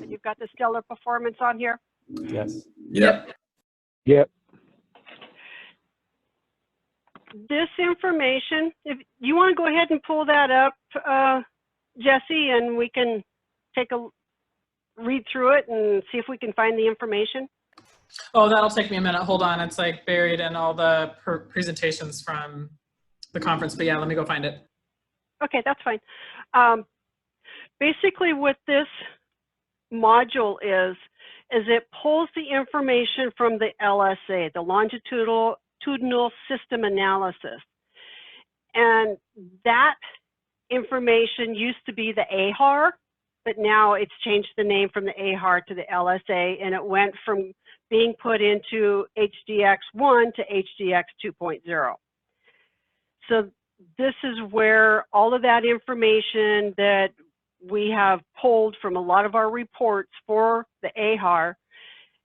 You've got the Stella performance on here? Yes. Yep. Yep. This information, if you want to go ahead and pull that up, Jesse, and we can take a read through it and see if we can find the information. Oh, that'll take me a minute. Hold on. It's like buried in all the presentations from the conference. But yeah, let me go find it. Okay, that's fine. Basically what this module is it pulls the information from the LSA, the longitudinal system analysis. And that information used to be the AHAR, but now it's changed the name from the AHAR to the LSA, and it went from being put into HDX1 to HDX 2.0. So this is where all of that information that we have pulled from a lot of our reports for the AHAR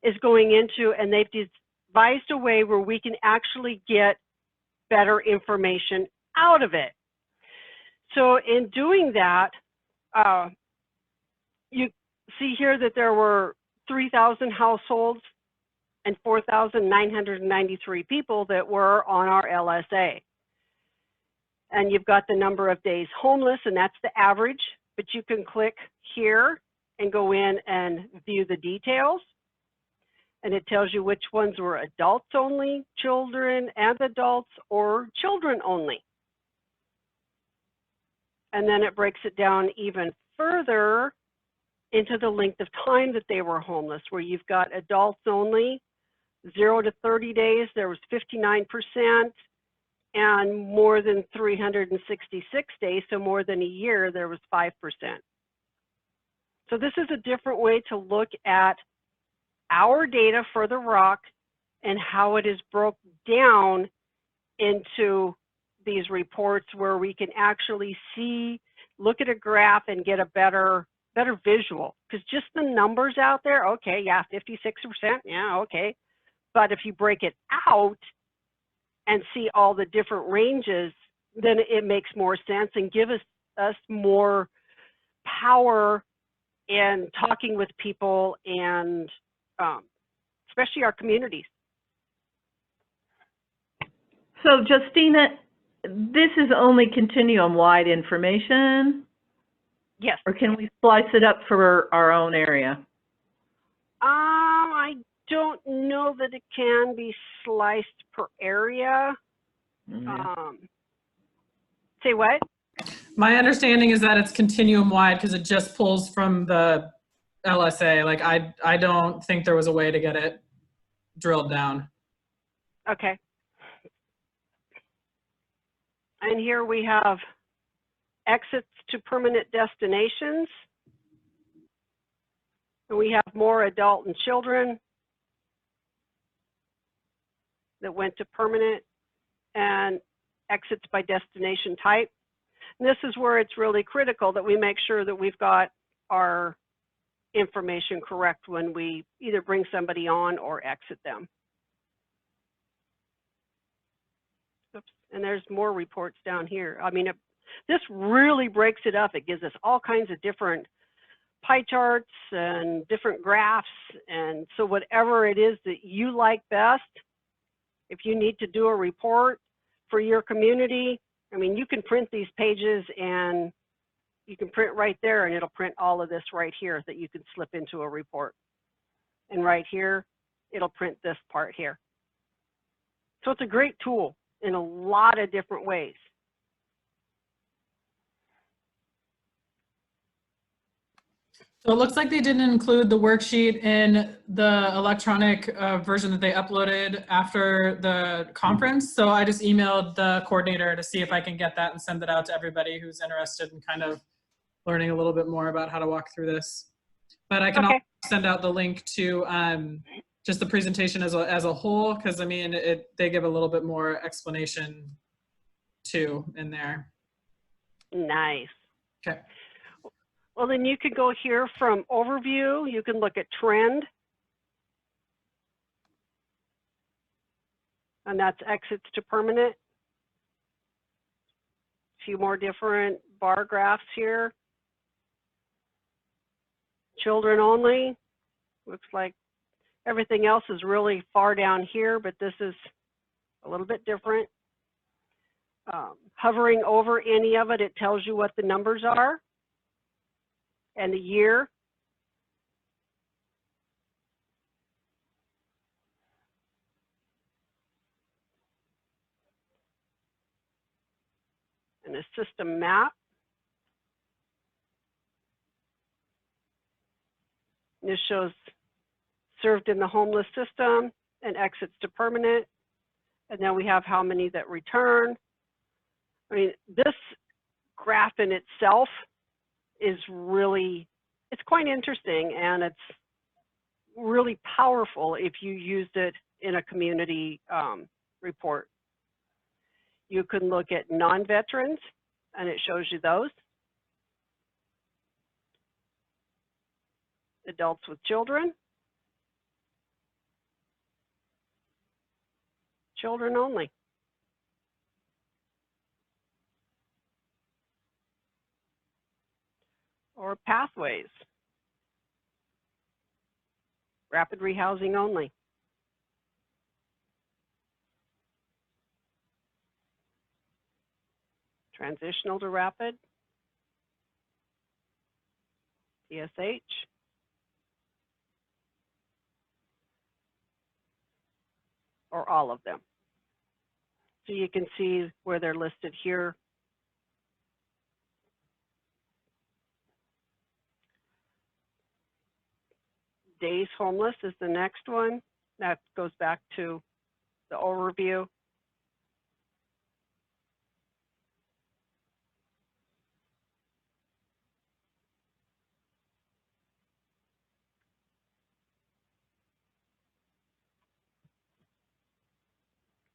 is going into, and they've devised a way where we can actually get better information out of it. So in doing that, you see here that there were 3,000 households and 4,993 people that were on our LSA. And you've got the number of days homeless, and that's the average, but you can click here and go in and view the details. And it tells you which ones were adults only, children and adults, or children only. And then it breaks it down even further into the length of time that they were homeless, where you've got adults only, 0 to 30 days, there was 59%, and more than 366 days, so more than a year, there was 5%. So this is a different way to look at our data for the ROC and how it is broke down into these reports where we can actually see, look at a graph and get a better visual. Because just the numbers out there, okay, yeah, 56%, yeah, okay. But if you break it out and see all the different ranges, then it makes more sense and give us more power in talking with people and especially our communities. So Justina, this is only continuum-wide information? Yes. Or can we slice it up for our own area? I don't know that it can be sliced per area. Say what? My understanding is that it's continuum-wide because it just pulls from the LSA. Like I don't think there was a way to get it drilled down. Okay. And here we have exits to permanent destinations. And we have more adult and children that went to permanent, and exits by destination type. And this is where it's really critical that we make sure that we've got our information correct when we either bring somebody on or exit them. Oops. And there's more reports down here. I mean, this really breaks it up. It gives us all kinds of different pie charts and different graphs. And so whatever it is that you like best, if you need to do a report for your community, I mean, you can print these pages and you can print right there and it'll print all of this right here that you can slip into a report. And right here, it'll print this part here. So it's a great tool in a lot of different ways. So it looks like they didn't include the worksheet in the electronic version that they uploaded after the conference. So I just emailed the coordinator to see if I can get that and send it out to everybody who's interested in kind of learning a little bit more about how to walk through this. But I can also send out the link to just the presentation as a whole, because I mean, they give a little bit more explanation too in there. Nice. Okay. Well, then you could go here from overview. You can look at trend. And that's exits to permanent. A few more different bar graphs here. Children only. Looks like everything else is really far down here, but this is a little bit different. Hovering over any of it, it tells you what the numbers are and the year. And a system map. This shows served in the homeless system and exits to permanent. And then we have how many that return. I mean, this graph in itself is really, it's quite interesting, and it's really powerful if you used it in a community report. You can look at non-veterans, and it shows you those. Adults with children. Children only. Or pathways. Rapid rehousing only. Transitional to rapid. PSH. Or all of them. So you can see where they're listed here. Days homeless is the next one. That goes back to the overview.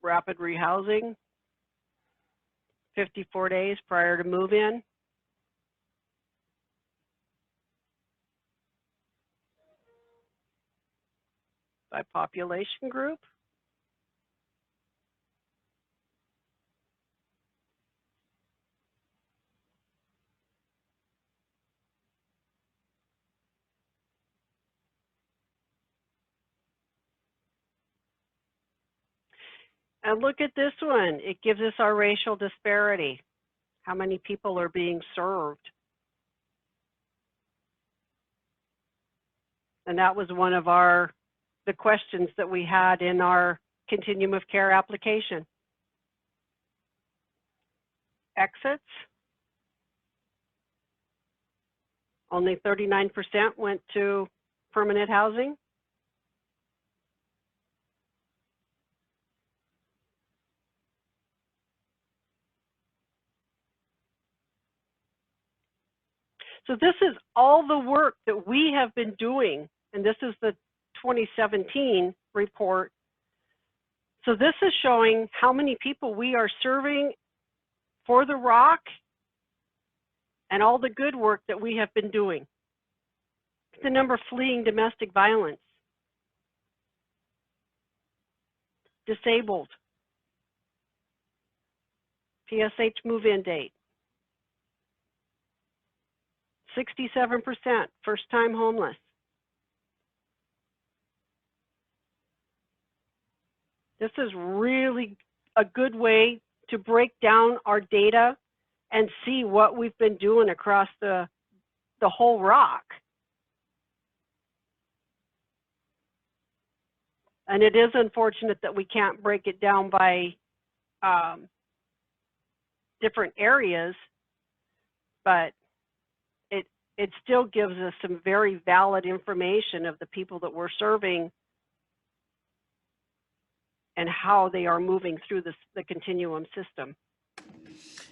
Rapid rehousing, 54 days prior to move-in. By population group. And look at this one. It gives us our racial disparity. How many people are being served? And that was one of the questions that we had in our continuum of care application. Exits. Only 39% went to permanent housing. So this is all the work that we have been doing, and this is the 2017 report. So this is showing how many people we are serving for the ROC and all the good work that we have been doing. The number fleeing domestic violence, disabled, PSH move-in date, 67% first-time homeless. This is really a good way to break down our data and see what we've been doing across the whole ROC. And it is unfortunate that we can't break it down by different areas, but it still gives us some very valid information of the people that we're serving and how they are moving through the continuum system.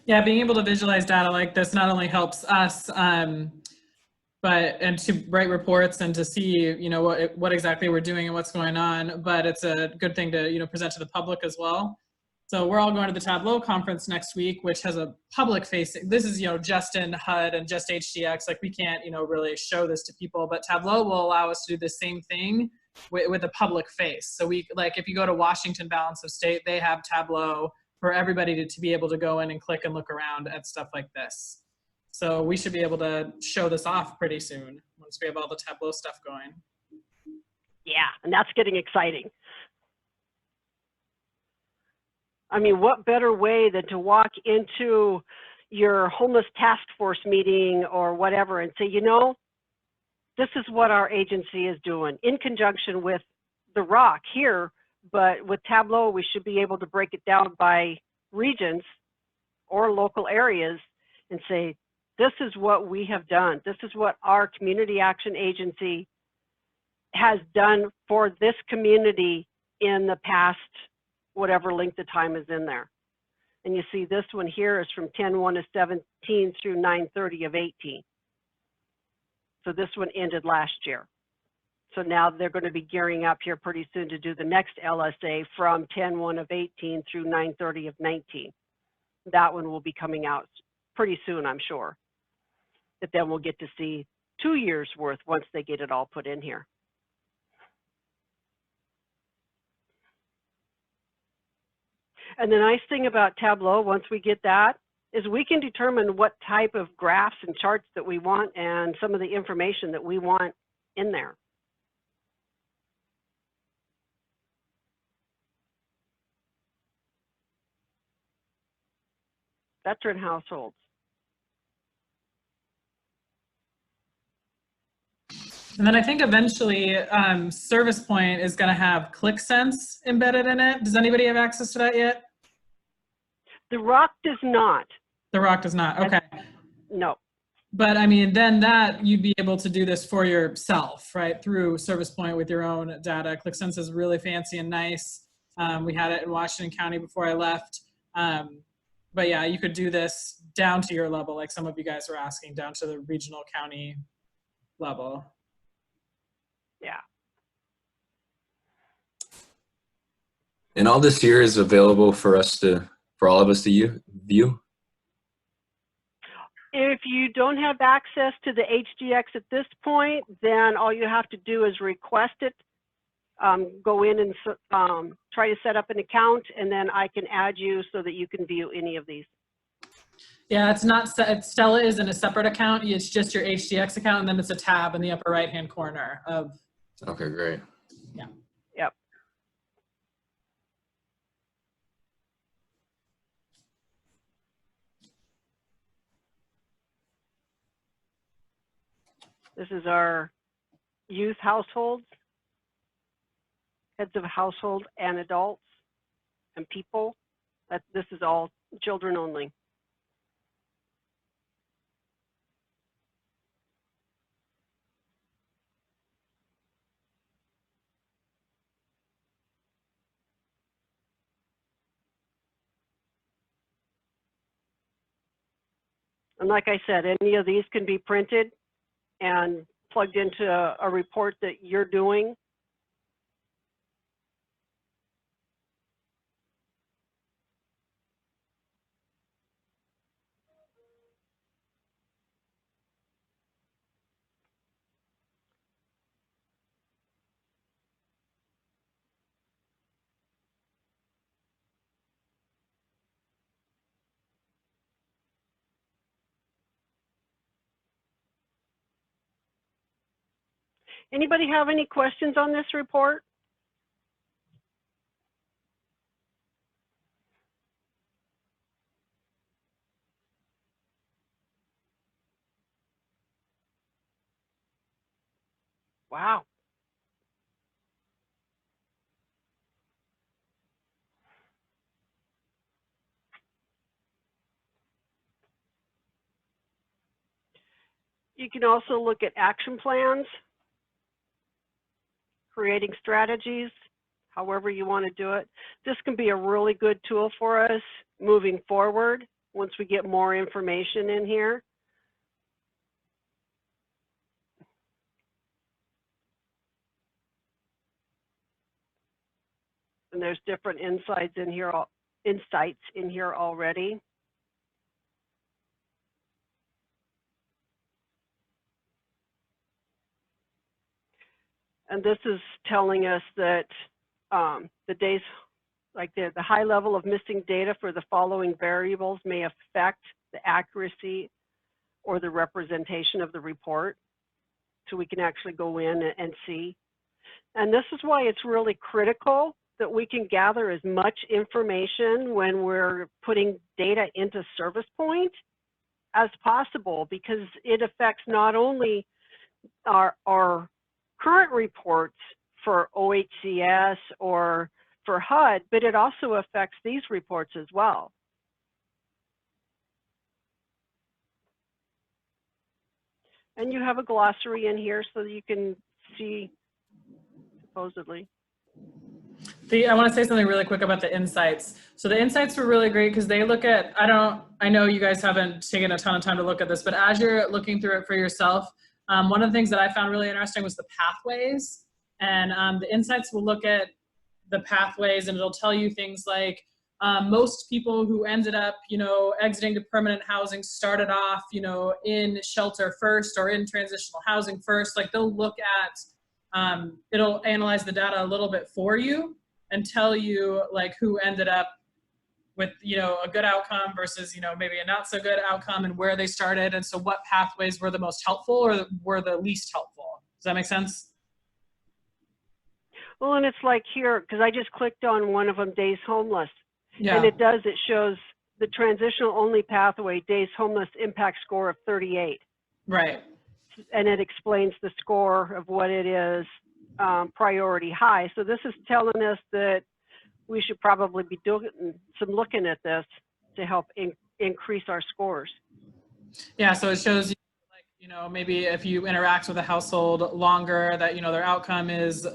Yeah, being able to visualize data like this not only helps us, and to write reports and to see, what exactly we're doing and what's going on, but it's a good thing to, present to the public as well. So we're all going to the Tableau conference next week, which has a public facing, this is, just in HUD and just HDX, like we can't, really show this to people, but Tableau will allow us to do the same thing with a public face. So we, like, if you go to Washington Balance of State, they have Tableau for everybody to be able to go in and click and look around at stuff like this. So we should be able to show this off pretty soon. once we have all the Tableau stuff going. Yeah, and that's getting exciting. I mean, what better way than to walk into your homeless task force meeting or whatever and say, you know, this is what our agency is doing in conjunction with the ROC here, but with Tableau, we should be able to break it down by regions or local areas and say, this is what we have done. This is what our community action agency has done for this community in the past, whatever length of time is in there. And you see this one here is from 10/1 of 17 through 9/30 of 18. So this one ended last year. So now they're going to be gearing up here pretty soon to do the next LSA from 10/1 of 18 through 9/30 of 19. That one will be coming out pretty soon, I'm sure. But then we'll get to see 2 years worth once they get it all put in here. And the nice thing about Tableau, once we get that, is we can determine what type of graphs and charts that we want and some of the information that we want in there. Veteran households. And then I think eventually Service Point is going to have ClickSense embedded in it. Does anybody have access to that yet? The ROC does not. The ROC does not. Okay. No. But I mean, then that you'd be able to do this for yourself, right? Through Service Point with your own data. ClickSense is really fancy and nice. We had it in Washington County before I left. But yeah, you could do this down to your level, like some of you guys were asking, down to the regional county level. Yeah. And all this here is available for all of us to view? If you don't have access to the HDX at this point, then all you have to do is request it, go in and try to set up an account, and then I can add you so that you can view any of these. Yeah, it's not, Stella is in a separate account. It's just your HDX account, and then it's a tab in the upper right-hand corner of. Okay, great. Yeah. Yep. This is our youth households, heads of household and adults and people. This is all children only. And like I said, any of these can be printed and plugged into a report that you're doing. Anybody have any questions on this report? Wow. You can also look at action plans, creating strategies, however you want to do it. This can be a really good tool for us moving forward once we get more information in here. And there's different insights in here already. And this is telling us that the days, like the high level of missing data for the following variables may affect the accuracy or the representation of the report. so we can actually go in and see. And this is why it's really critical that we can gather as much information when we're putting data into Service Point as possible, because it affects not only our current reports for OHCS or for HUD, but it also affects these reports as well. And you have a glossary in here so that you can see, supposedly. I want to say something really quick about the insights. So the insights were really great because they look at, I know you guys haven't taken a ton of time to look at this, but as you're looking through it for yourself, one of the things that I found really interesting was the pathways. And the insights will look at the pathways, and it'll tell you things like most people who ended up, exiting to permanent housing started off, in shelter first or in transitional housing first. Like they'll look at, it'll analyze the data a little bit for you and tell you like who ended up with, a good outcome versus, maybe a not so good outcome, and where they started. And so what pathways were the most helpful or were the least helpful? Does that make sense? Well, and it's like here, because I just clicked on one of them, days homeless. Yeah. And it shows the transitional only pathway, days homeless impact score of 38. Right. And it explains the score of what it is, priority high. So this is telling us that we should probably be doing some looking at this to help increase our scores. Yeah, so it shows you, like, maybe if you interact with a household longer, that, their outcome is,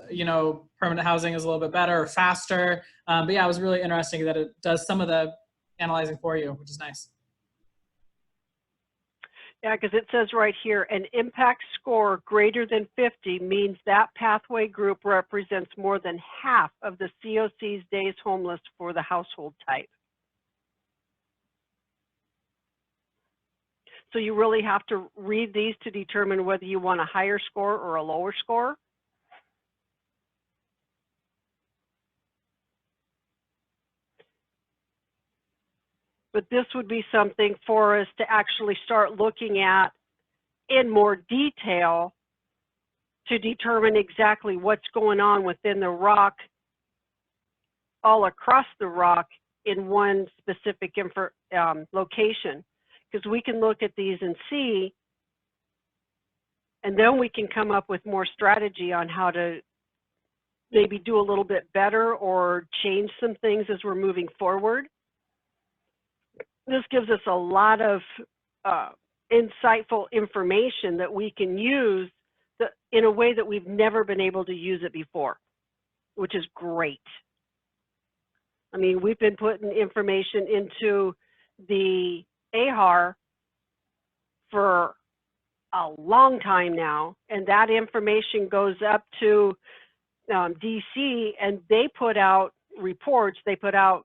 permanent housing is a little bit better or faster. But yeah, it was really interesting that it does some of the analyzing for you, which is nice. Yeah, because it says right here, an impact score greater than 50 means that pathway group represents more than half of the COC's days homeless for the household type. So you really have to read these to determine whether you want a higher score or a lower score. But this would be something for us to actually start looking at in more detail to determine exactly what's going on within the rock, all across the rock in one specific location. Because we can look at these and see, and then we can come up with more strategy on how to maybe do a little bit better or change some things as we're moving forward. This gives us a lot of insightful information that we can use in a way that we've never been able to use it before, which is great. I mean, we've been putting information into the AHAR for a long time now, and that information goes up to DC, and they put out reports. They put out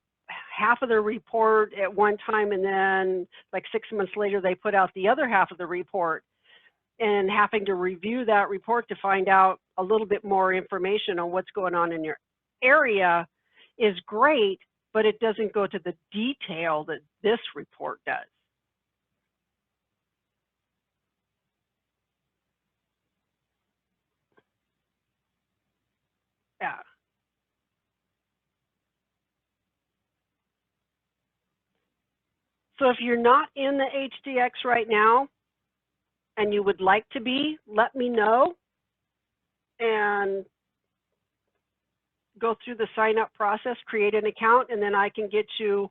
half of their report at one time, and then like 6 months later they put out the other half of the report, and having to review that report to find out a little bit more information on what's going on in your area is great, but it doesn't go to the detail that this report does. Yeah. So if you're not in the HDX right now and you would like to be, let me know and go through the sign up process, create an account, and then I can get you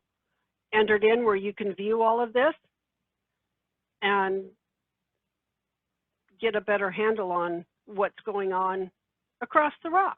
entered in where you can view all of this and get a better handle on what's going on across the rock.